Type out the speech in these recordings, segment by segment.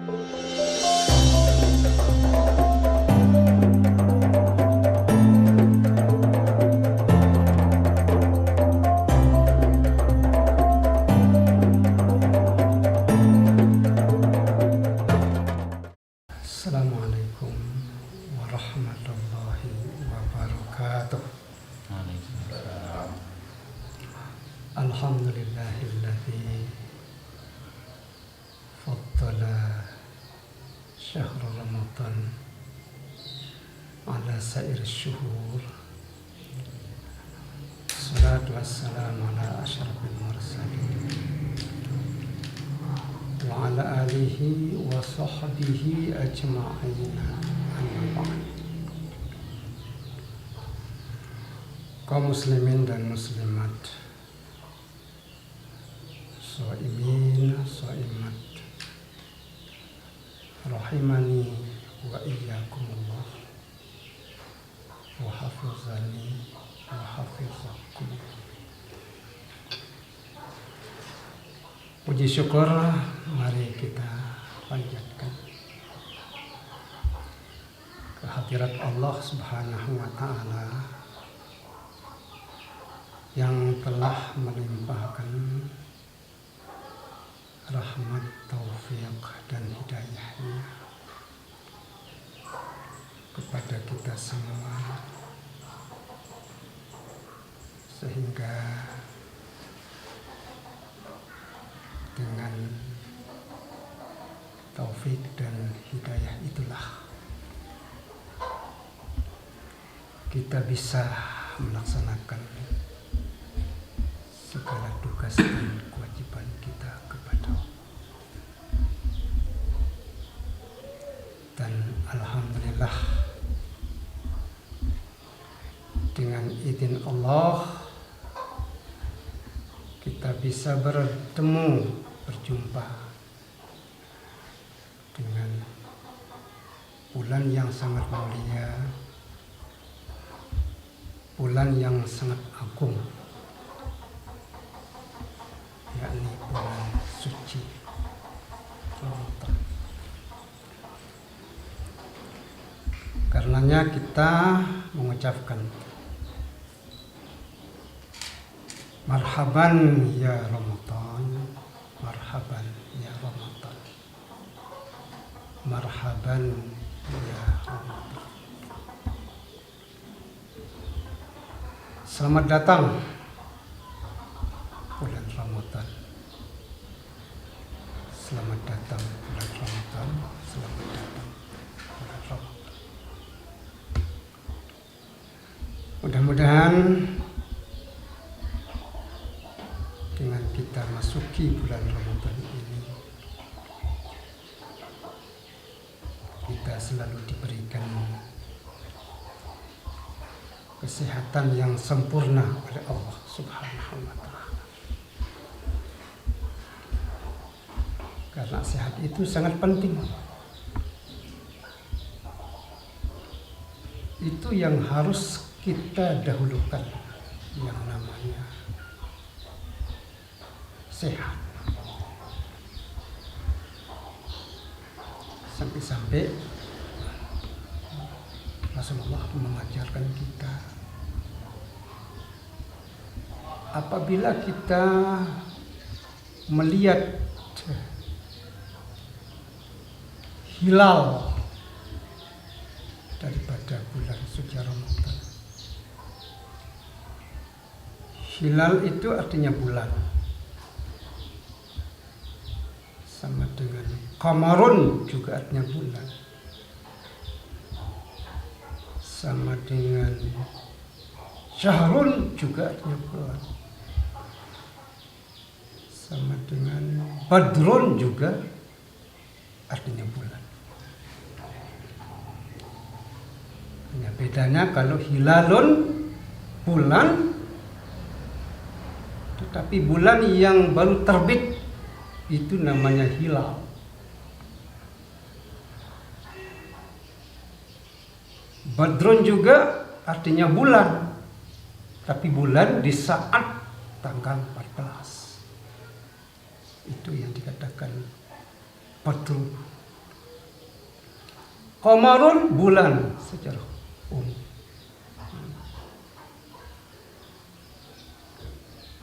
Assalamualaikum warahmatullahi wabarakatuh. Alhamdulillahilladzi faddala syahr Ramadan ala sair syuhur. Salatu wassalamu ala asyrafil mursalin wa ala alihi wa sahbihi ajma'in. Amma ba'd. Kaum muslimin dan muslimat, shaimin shaimat, rahimani wa iyyakumullah wa hafizani wa hafizakum. Puji syukur mari kita panjatkan kehadirat Allah Subhanahu wa ta'ala yang telah melimpahkan rahmat, taufik dan hidayahnya kepada kita semua, sehingga dengan taufik dan hidayah itulah kita bisa melaksanakan segala tugas dan kewajiban kita kepada Allah. Dan alhamdulillah, dengan izin Allah kita bisa berjumpa dengan bulan yang sangat mulia, bulan yang sangat agung, yakni bulan suci Ramadan. Karenanya kita mengucapkan marhaban ya Ramadan, marhaban ya Ramadan, marhaban ya Ramadan. Selamat datang bulan Ramadan. Selamat datang bulan Ramadan. Selamat datang bulan Ramadan. Mudah-mudahan dengan kita masuki bulan Ramadan ini, kita selalu diberikan kesehatan yang sempurna oleh Allah Subhanahu wa ta'ala. Karena sehat itu sangat penting. Itu yang harus kita dahulukan, yang namanya sehat. Sampai-sampai Rasulullah mengajarkan kita, apabila kita melihat hilal daripada bulan suci Ramadan. Hilal itu artinya bulan, sama dengan qamarun juga artinya bulan, sama dengan syahrun juga artinya bulan, sama dengan badrun juga artinya bulan. Hanya bedanya kalau hilalun bulan, tetapi bulan yang baru terbit itu namanya hilal. Badrun juga artinya bulan, tapi bulan di saat tanggal 14. Itu yang dikatakan Badrun. Qamarun bulan secara umum.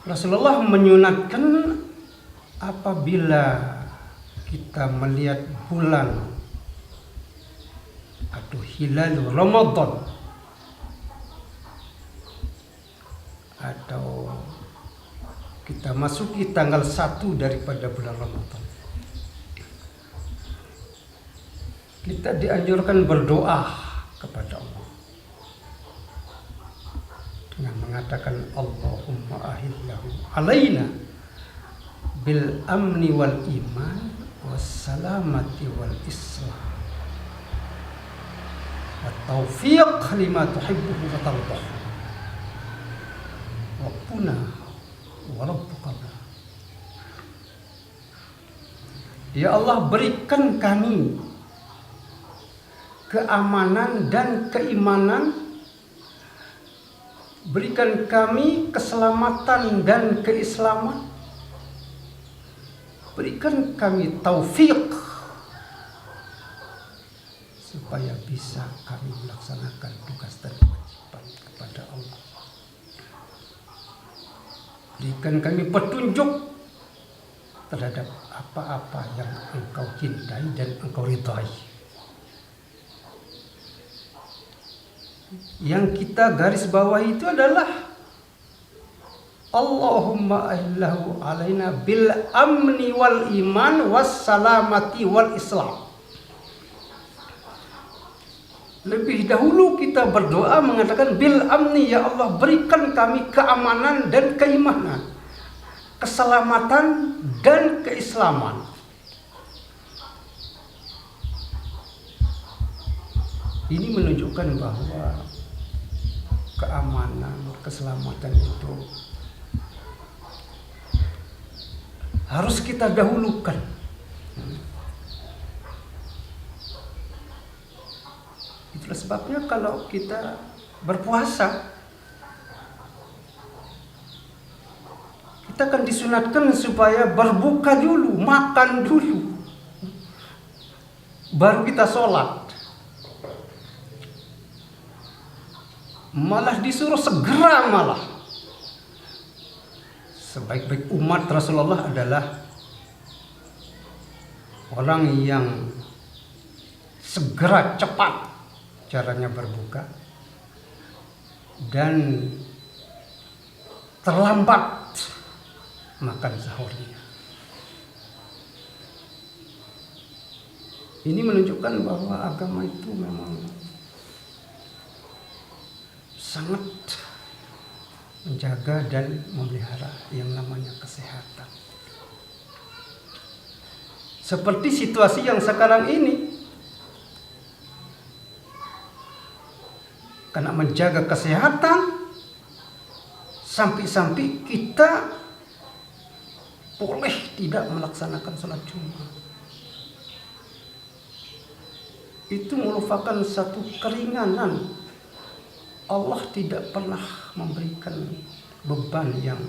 Rasulullah menyunatkan apabila kita melihat bulan atau hilal Ramadan atau kita masuki tanggal 1 daripada bulan Ramadan, kita dianjurkan berdoa kepada Allah dengan mengatakan Allahumma ahillahu alaina bil amni wal iman was salamati wal islam wa taufiq lima tuhibbuhu wa tardah wa quna wa rabbuka. Ya Allah, berikan kami keamanan dan keimanan, berikan kami keselamatan dan keislaman, berikan kami taufik supaya bisa kami melaksanakan tugas dan kewajiban kepada Allah. Berikan kami petunjuk terhadap apa-apa yang Engkau cintai dan Engkau ridhai. Yang kita garis bawah itu adalah Allahumma ahillahu alaina bil amni wal iman was salamati wal islam. Lebih dahulu kita berdoa mengatakan bil amni, ya Allah berikan kami keamanan dan keimanan, keselamatan dan keislaman. Ini menunjukkan bahwa keamanan, keselamatan itu harus kita dahulukan. Itulah sebabnya kalau kita berpuasa, kita akan disunatkan supaya berbuka dulu, makan dulu, baru kita sholat. Malah disuruh segera, malah sebaik-baik umat Rasulullah adalah orang yang segera cepat caranya berbuka dan terlambat makan sahurnya. Ini menunjukkan bahwa agama itu memang sangat menjaga dan memelihara yang namanya kesehatan. Seperti situasi yang sekarang ini, karena menjaga kesehatan, sampai-sampai kita boleh tidak melaksanakan sholat Jumat. Itu merupakan satu keringanan. Allah tidak pernah memberikan beban yang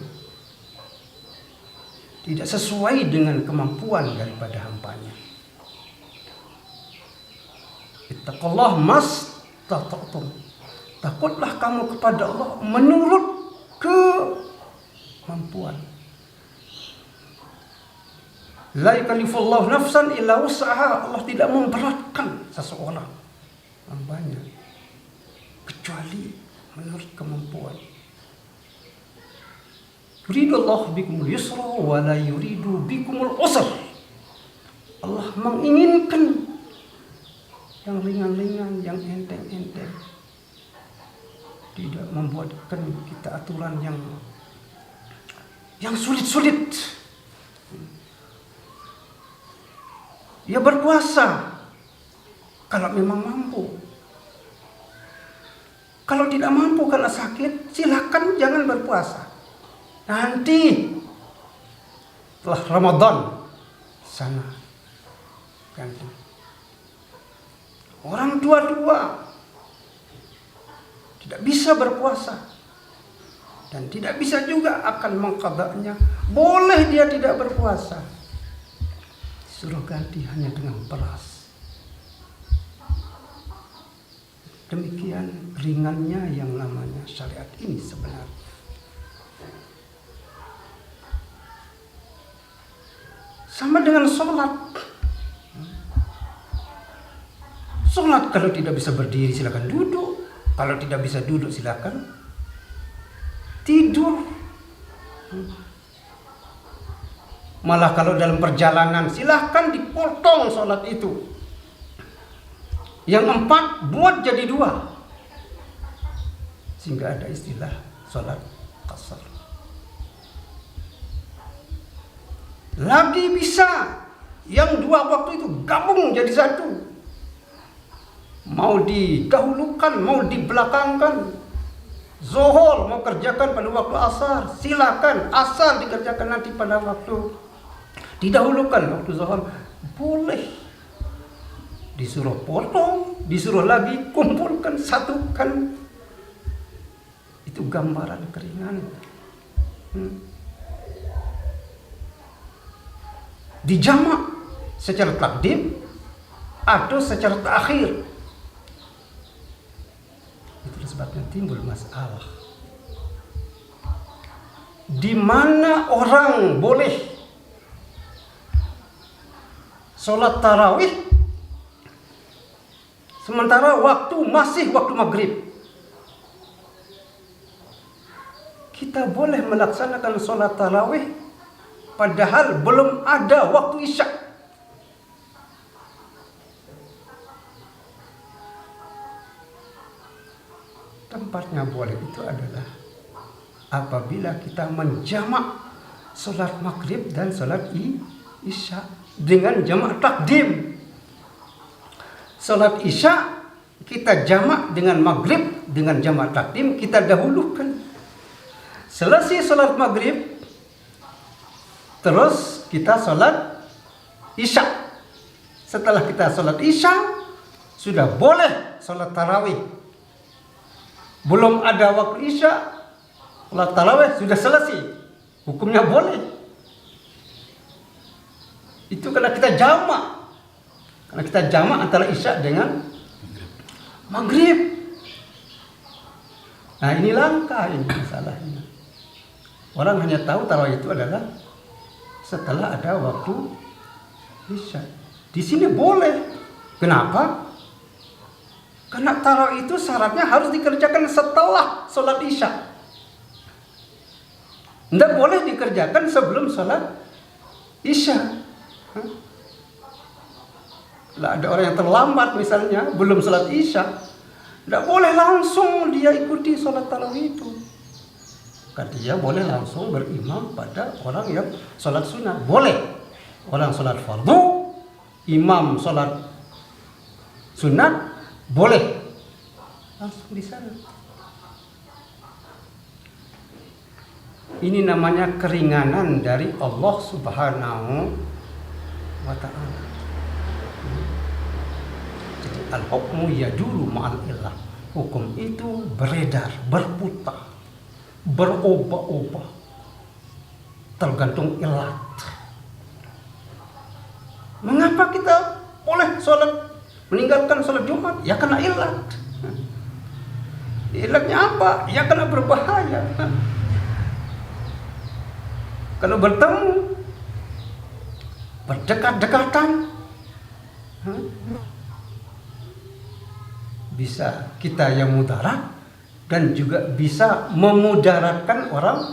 tidak sesuai dengan kemampuan daripada hambanya. Ittaqullah mastata'tum. Takutlah kamu kepada Allah menurut kemampuan. La yukallifullahu nafsan illa wus'aha. Allah tidak memberatkan seseorang hambanya kecuali menurut kemampuan. Yuridullahu bikumul yusra wa la yuridu bikumul usra. Allah menginginkan yang ringan-ringan, yang enteng-enteng. Tidak membuatkan kita aturan yang sulit-sulit. Ya berpuasa kalau memang mampu. Kalau tidak mampu karena sakit, silakan jangan berpuasa. Nanti setelah Ramadan sana ganti. Orang tua-tua tidak bisa berpuasa dan tidak bisa juga akan mengqadanya. Boleh dia tidak berpuasa, suruh ganti hanya dengan beras. Demikian ringannya yang namanya syariat ini sebenarnya. Sama dengan sholat. Sholat kalau tidak bisa berdiri silakan duduk. Kalau tidak bisa duduk silakan tidur. Malah kalau dalam perjalanan silahkan dipotong sholat itu. Yang 4 buat jadi 2. Sehingga ada istilah sholat qasar. Lagi bisa yang 2 waktu itu gabung jadi 1. Mau didahulukan, mau dibelakangkan. Zuhur mau kerjakan pada waktu asar, silakan. Asar dikerjakan nanti pada waktu didahulukan waktu zuhur, boleh. Disuruh potong, disuruh lagi kumpulkan, satukan. Itu gambaran keringan. Dijamak secara takdim atau secara takhir. Itulah sebabnya timbul masalah. Di mana orang boleh sholat tarawih sementara waktu masih waktu maghrib. Kita boleh melaksanakan sholat tarawih padahal belum ada waktu isya. Tempatnya boleh itu adalah apabila kita menjamak sholat maghrib dan sholat isya dengan jamak takdim. Sholat isya kita jamak dengan maghrib dengan jamak takdim, kita dahulukan. Selesai sholat maghrib, terus kita sholat isya. Setelah kita sholat isya, sudah boleh sholat tarawih. Belum ada waktu isya, sholat tarawih sudah selesai. Hukumnya boleh. Itu karena kita jamak. Karena kita jamak antara isya dengan maghrib. Nah ini langkah ini masalahnya. Orang hanya tahu tarawih itu adalah setelah ada waktu isya. Di sini boleh. Kenapa? Karena tarawih itu syaratnya harus dikerjakan setelah sholat isya. Tidak boleh dikerjakan sebelum sholat isya. Lah ada orang yang terlambat misalnya belum sholat isya, tidak boleh langsung dia ikuti sholat tarawih itu. Kan dia boleh langsung berimam pada orang yang sholat sunnah. Boleh orang sholat fardu, imam sholat sunat, boleh langsung di sana. Ini namanya keringanan dari Allah Subhanahu wa Ta'ala. Al-hukmu yaduru ma'al illah. Hukum itu beredar, berputar, berubah-ubah tergantung ilat. Mengapa kita boleh sholat meninggalkan sholat Jumat? Ya karena ilat. Ilatnya apa? Ya karena berbahaya. Kalau bertemu berdekat-dekatan, bisa kita yang mudarat dan juga bisa memudaratkan orang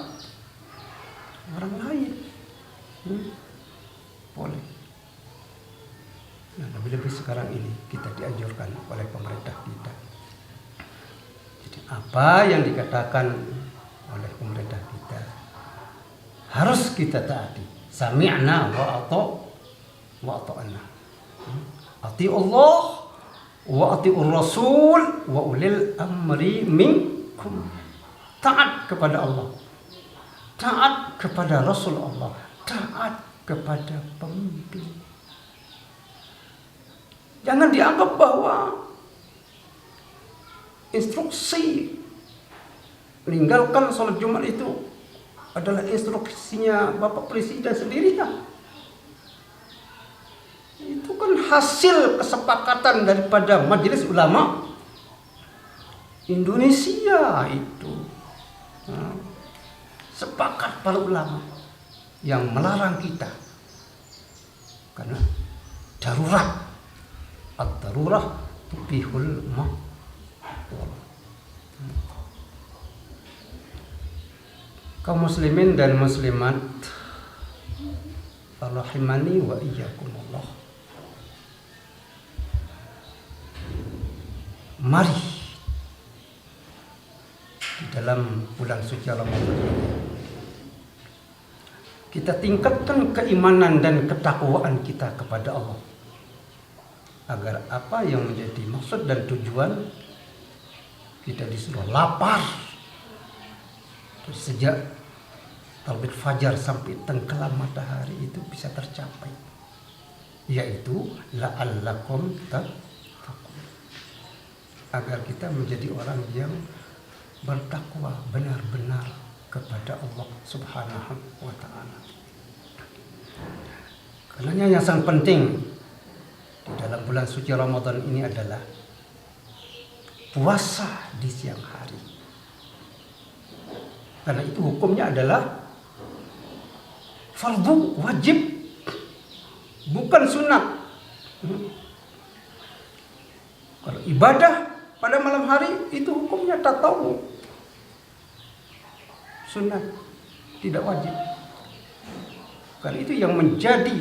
lain. Boleh. Nah, lebih-lebih sekarang ini kita dianjurkan oleh pemerintah kita. Jadi apa yang dikatakan oleh pemerintah kita harus kita taati. Sami'na wa ata'na. Ati Allah wa atiur rasul wa ulil amri minkum. Taat kepada Allah, taat kepada Rasul Allah, taat kepada pemimpin. Jangan dianggap bahwa instruksi meninggalkan sholat Jumat itu adalah instruksinya Bapak Presiden sendirinya. Itu kan hasil kesepakatan daripada majelis ulama Indonesia itu sepakat para ulama yang melarang kita karena darurat, ad-darurah tubihul mahdzur. Kaum muslimin dan muslimat rahimani wa iyyakumullah. Mari di dalam bulan suci Ramadan ini kita tingkatkan keimanan dan ketakwaan kita kepada Allah, agar apa yang menjadi maksud dan tujuan kita disuruh lapar sejak terbit fajar sampai tenggelam matahari itu bisa tercapai, yaitu la'allakum tattaqun, agar kita menjadi orang yang bertakwa benar-benar kepada Allah Subhanahu wa ta'ala. Karenanya yang sangat penting di dalam bulan suci Ramadan ini adalah puasa di siang hari. Karena itu hukumnya adalah fardu wajib, bukan sunat. Kalau ibadah pada malam hari itu hukumnya tatawu, sunat, tidak wajib. Karena itu yang menjadi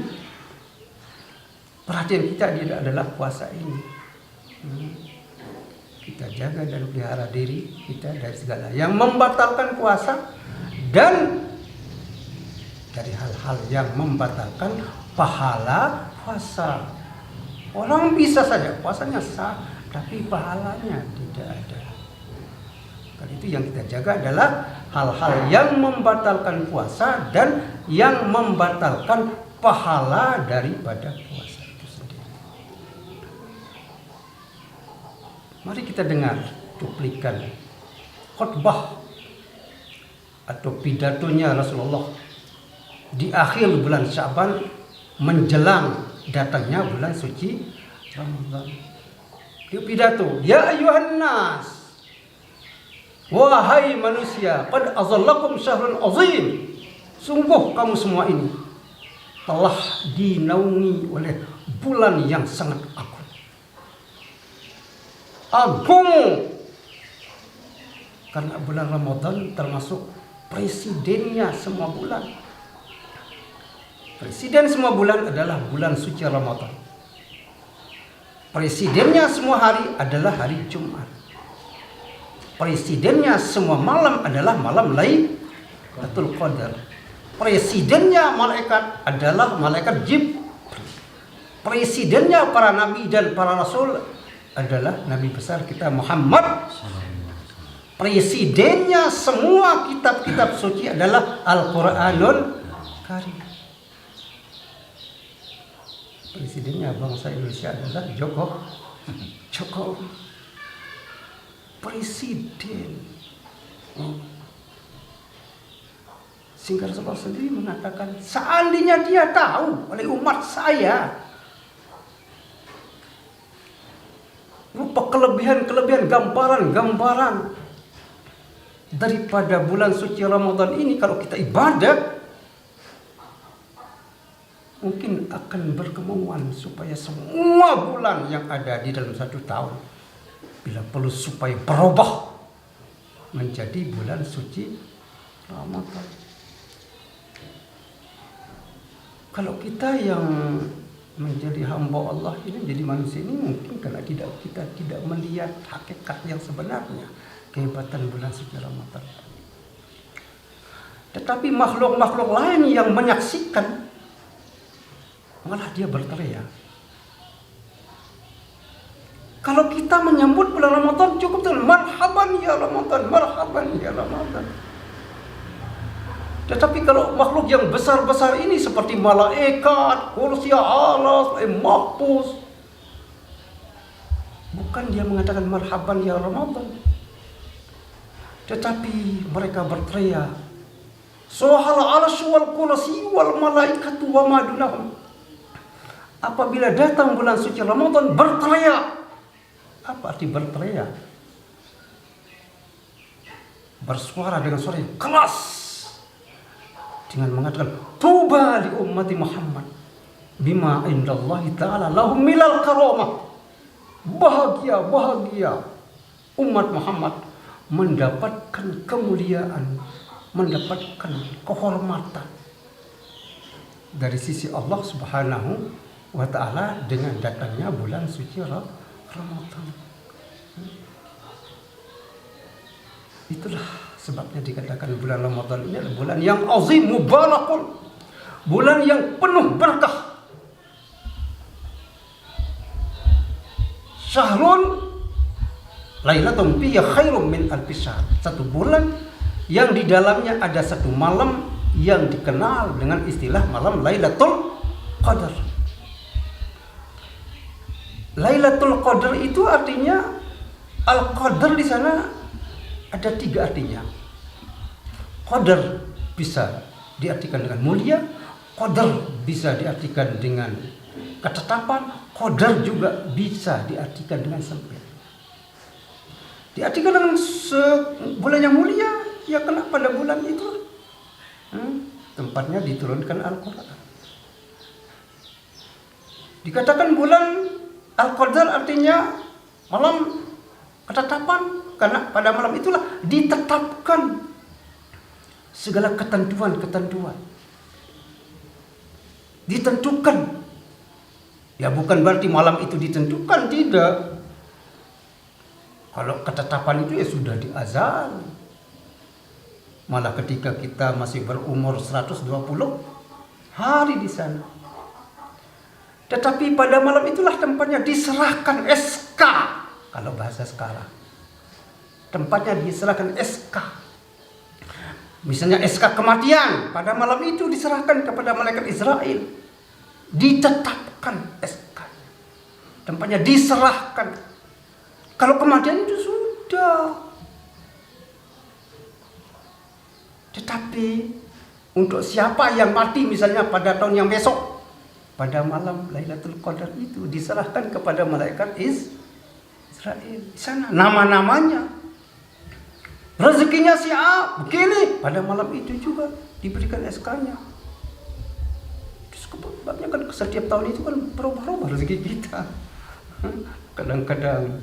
perhatian kita adalah puasa ini. Kita jaga dan pelihara diri kita dari segala yang membatalkan puasa dan dari hal-hal yang membatalkan pahala puasa. Orang bisa saja puasanya sah, tapi pahalanya tidak ada. Karena itu yang kita jaga adalah hal-hal yang membatalkan puasa dan yang membatalkan pahala daripada puasa itu sendiri. Mari kita dengar cuplikan khutbah atau pidatonya Rasulullah di akhir bulan Sya'ban menjelang datangnya bulan suci Ramadan. Dia pidato, ya ayuhan nas, wahai manusia, qad azallakum syahrun azim. Sungguh kamu semua ini telah dinaungi oleh bulan yang sangat agung. Agung karena bulan Ramadan termasuk presidennya semua bulan. Presiden semua bulan adalah bulan suci Ramadan. Presidennya semua hari adalah hari Jumat. Presidennya semua malam adalah malam Lailatul Qadar. Presidennya malaikat adalah malaikat Jibril. Presidennya para nabi dan para rasul adalah nabi besar kita Muhammad. Presidennya semua kitab-kitab suci adalah Al-Qur'anul Karim. Presidennya bangsa Indonesia adalah Jokowi. Presiden. Sehingga Rasulullah sendiri mengatakan, seandainya dia tahu oleh umat saya rupa kelebihan-kelebihan gambaran-gambaran daripada bulan suci Ramadan ini, kalau kita ibadah mungkin akan berkemauan supaya semua bulan yang ada di dalam satu tahun bila perlu supaya berubah menjadi bulan suci Ramadan. Kalau kita yang menjadi hamba Allah ini, menjadi manusia ini, mungkin karena kita tidak melihat hakikat yang sebenarnya kehebatan bulan suci Ramadan. Tetapi makhluk-makhluk lain yang menyaksikan malah dia berteriak. Kalau kita menyambut bulan Ramadan cukup dengan marhaban ya Ramadan, marhaban ya Ramadan. Tetapi kalau makhluk yang besar-besar ini seperti malaikat, kursi Allah, mahfuz, bukan dia mengatakan marhaban ya Ramadan, tetapi mereka berteriak, Sohal arsy wal kursi wal malaikatu wa ma dunahum. Apabila datang bulan suci Ramadan berteriak. Apa arti berteriak? bersuara dengan suara yang keras dengan mengatakan, tuba li ummati Muhammad bima indallahi ta'ala lahum milal karamah. Bahagia umat Muhammad mendapatkan kemuliaan, mendapatkan kehormatan dari sisi Allah Subhanahu wa ta'ala dengan datangnya bulan suci Ramadan. Itulah sebabnya dikatakan bulan Ramadan ini adalah bulan yang azim mubarakun, bulan yang penuh berkah. Syahrun lailatun fihi khairum min alfi syahr. Satu bulan yang di dalamnya ada satu malam yang dikenal dengan istilah malam Lailatul Qadar. Lailatul Qadar itu artinya, Al-Qadar di sana ada 3 artinya. Qadar bisa diartikan dengan mulia, Qadar bisa diartikan dengan ketetapan, Qadar juga bisa diartikan dengan sempit. Diartikan dengan bulan yang mulia, ya kena pada bulan itu. Tempatnya diturunkan Al-Quran. Dikatakan bulan Al-Qadar artinya malam ketetapan, karena pada malam itulah ditetapkan segala ketentuan-ketentuan. Ditentukan. Ya bukan berarti malam itu ditentukan, tidak. Kalau ketetapan itu ya sudah di azal. Malah ketika kita masih berumur 120 hari di sana. Tetapi pada malam itulah tempatnya diserahkan SK. Kalau bahasa sekarang, tempatnya diserahkan SK. Misalnya SK kematian, pada malam itu diserahkan kepada malaikat Israel. Ditetapkan SK. Tempatnya diserahkan. Kalau kematian itu sudah. Tetapi untuk siapa yang mati misalnya pada tahun yang besok, pada malam Lailatul Qadar itu diserahkan kepada malaikat Israel. Di sana nama-namanya, rezekinya siap begini, pada malam itu juga diberikan SK-nya. Sebabnya kan setiap tahun itu kan berubah-ubah rezeki kita. Kadang-kadang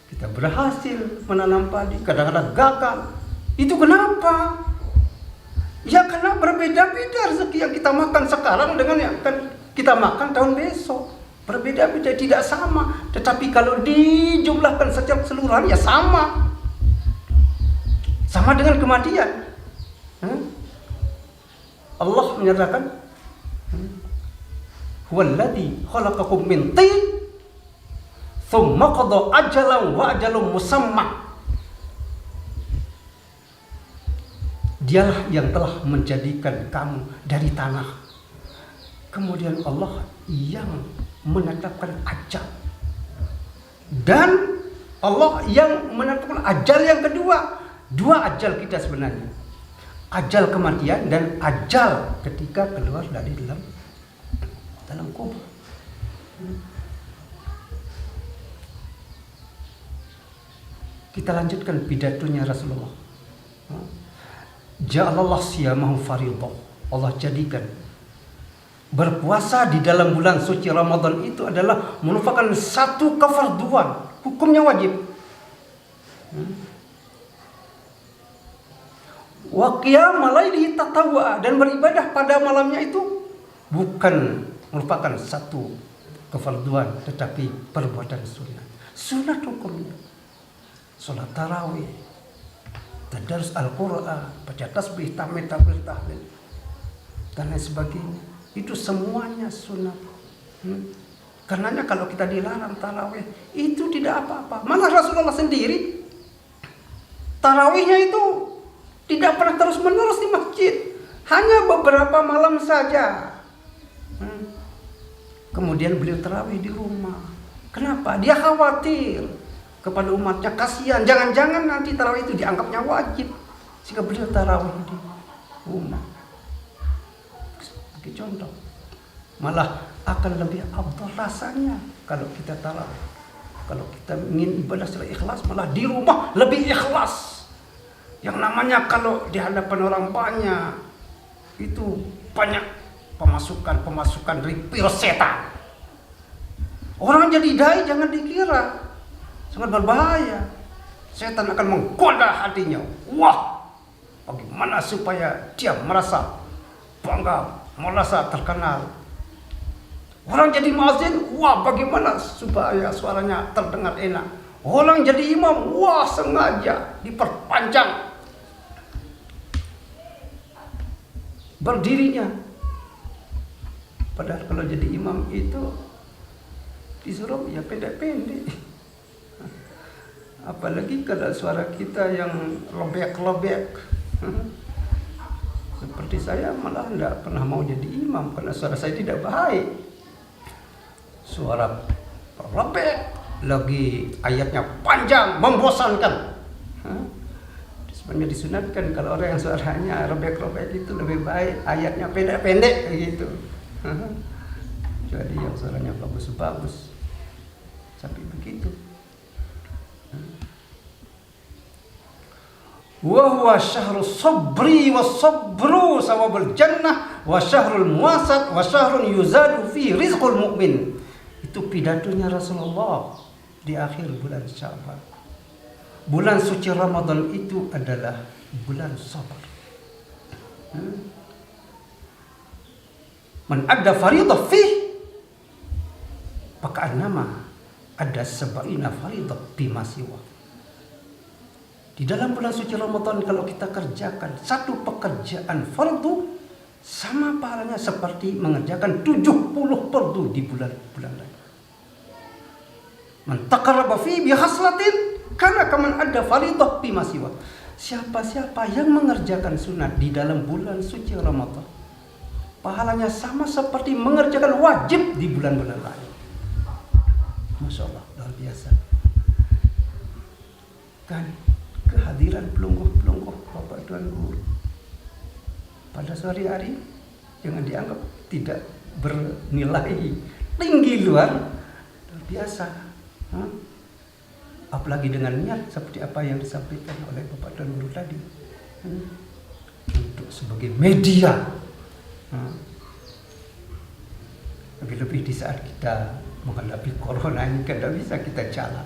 kita berhasil menanam padi, kadang-kadang gagal. Itu kenapa? Ya karena berbeda-beda rezeki yang kita makan sekarang dengan yang akan kita makan tahun besok. Berbeda-beda, tidak sama. Tetapi kalau dijumlahkan secara keseluruhan ya sama. Sama dengan kematian. Allah menyatakan, huwallazi khalaqakum min tin tsumma qada ajalan wa ajalun musamma. Dialah yang telah menjadikan kamu dari tanah. Kemudian Allah yang menetapkan ajal. Dan Allah yang menetapkan ajal yang kedua. 2 ajal kita sebenarnya. Ajal kematian dan ajal ketika keluar dari dalam kubur. Kita lanjutkan pidatonya Rasulullah. Ja'alallah siyamahu fariḍah. Allah jadikan berpuasa di dalam bulan suci Ramadan itu adalah merupakan satu kefarduan, hukumnya wajib. Wa qiyamul laili tatawwa, dan beribadah pada malamnya itu bukan merupakan satu kefarduan tetapi perbuatan sunat. Sunat hukumnya. Salat tarawih, tadarus Al-Quran, baca tasbih, tahmid, tahlil, dan lain sebagainya. Itu semuanya sunat. Karenanya kalau kita dilarang tarawih, itu tidak apa-apa. Malah Rasulullah sendiri tarawihnya itu tidak pernah terus-menerus di masjid, hanya beberapa malam saja. Kemudian beliau tarawih di rumah. Kenapa? Dia khawatir kepada umatnya, kasihan, jangan-jangan nanti tarawih itu dianggapnya wajib, sehingga beliau tarawih di rumah. Sebagai contoh, malah akan lebih afdal rasanya kalau kita tarawih Kalau kita ingin ibadah secara ikhlas, malah di rumah lebih ikhlas. Yang namanya kalau di hadapan orang banyak, itu banyak pemasukan dari virus setan. Orang jadi dai jangan dikira, sangat berbahaya. Setan akan menggoda hatinya. Wah, bagaimana supaya dia merasa bangga, merasa terkenal. Orang jadi muadzin, wah bagaimana supaya suaranya terdengar enak. Orang jadi imam, wah sengaja diperpanjang berdirinya. Padahal kalau jadi imam itu disuruh ya pendek-pendek. Apalagi kalau suara kita yang lobek-lobek. Seperti saya malah tidak pernah mau jadi imam karena suara saya tidak baik. Suara lobek, lagi ayatnya panjang, membosankan. Sebenarnya disunatkan kalau orang yang suaranya robek-robek itu lebih baik ayatnya pendek-pendek gitu. Jadi yang suaranya bagus-bagus sampai begitu. Wa huwa syahrus sabri was sabru sawabul jannah wa syahrul muwasat wa syahrun yuzadu fi rizqul mu'min. Itu pidatonya Rasulullah di akhir bulan Sya'ban. Bulan suci Ramadan itu adalah bulan sabar. Man adda faridah fih, maka nama ada sabarina faridah bima siwa. Di dalam bulan suci Ramadan kalau kita kerjakan satu pekerjaan fardu, sama pahalanya seperti mengerjakan 70 fardu di bulan-bulan lain. Man taqarraba fi bi haslatin kana kaman ada faridah bima siwa. Siapa-siapa yang mengerjakan sunat di dalam bulan suci Ramadan, pahalanya sama seperti mengerjakan wajib di bulan-bulan lain. Masya Allah, luar biasa. Kan kehadiran pelungguh-pelungguh Bapak Tuan Guru pada sore hari jangan dianggap tidak bernilai, tinggi luar biasa. Apalagi dengan niat seperti apa yang disampaikan oleh Bapak Tuan Guru tadi, untuk sebagai media. Lebih-lebih di saat kita menghadapi corona ini kan tidak bisa kita jalan.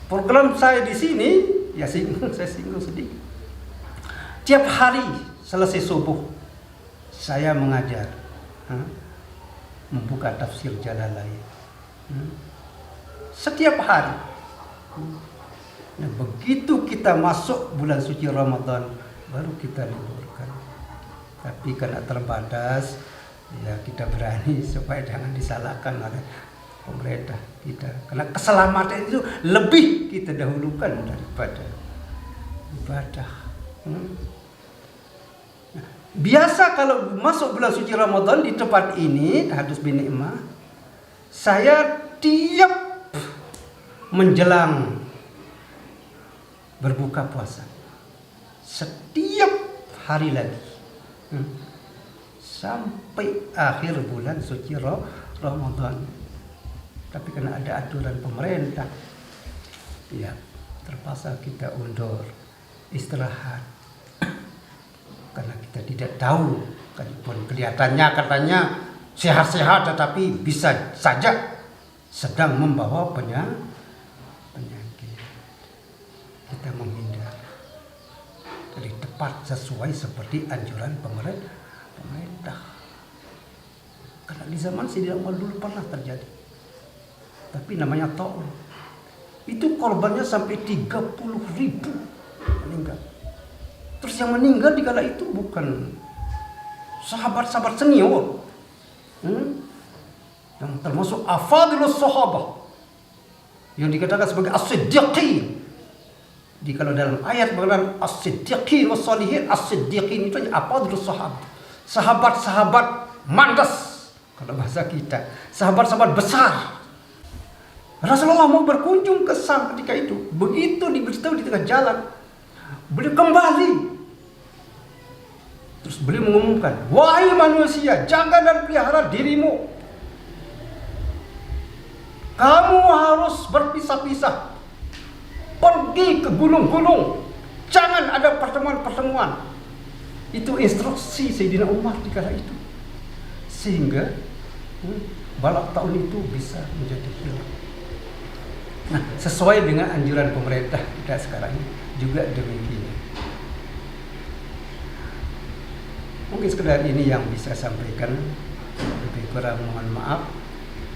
Program saya di sini ya saya singgung sedikit. Tiap hari selesai subuh saya mengajar, membuka tafsir Jalalain. Setiap hari. Nah, begitu kita masuk bulan suci Ramadan baru kita liburkan. Tapi karena terbatas, ya kita berani supaya jangan disalahkan oleh pemerintah kita. Karena keselamatan itu lebih kita dahulukan daripada ibadah. Nah, biasa kalau masuk bulan suci Ramadan di tempat ini, Hadus bin Ni'mah, saya tiap menjelang berbuka puasa setiap hari lagi sampai akhir bulan suci Ramadan. Tapi karena ada aturan pemerintah, ya terpaksa kita undur istirahat karena kita tidak tahu, kalaupun kelihatannya katanya sehat-sehat tetapi bisa saja sedang membawa penyakit. Kita menghindar dari tepat sesuai seperti anjuran pemerintah. Karena di zaman Sayyidina Umar dulu pernah terjadi. Tapi namanya Ta'un. Itu korbannya sampai 30.000 meninggal. Terus yang meninggal di kala itu bukan sahabat-sahabat senior. Yang termasuk afadilus sahabah. Yang dikatakan sebagai as-siddiqin. Di kalau dalam ayat berkata as-siddiqin was-salihin, as-siddiqin itu afadilus sahabah. Sahabat-sahabat mandas kalau bahasa kita. Sahabat-sahabat besar. Rasulullah mau berkunjung ke Sam ketika itu. Begitu diberitahu di tengah jalan, beliau kembali. Terus beliau mengumumkan, wahai manusia, jaga dan pelihara dirimu. Kamu harus berpisah-pisah, pergi ke gunung-gunung, jangan ada pertemuan-pertemuan. Itu instruksi Sayyidina Umar di kala itu, sehingga balak tahun itu bisa menjadi hilang. Nah, sesuai dengan anjuran pemerintah kita sekarang juga demikian. Mungkin sekedar ini yang bisa sampaikan, lebih kurang mohon maaf.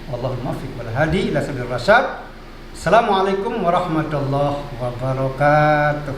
Allahumma fiq wal hadi ila sabil rasyad. Assalamualaikum warahmatullahi wabarakatuh.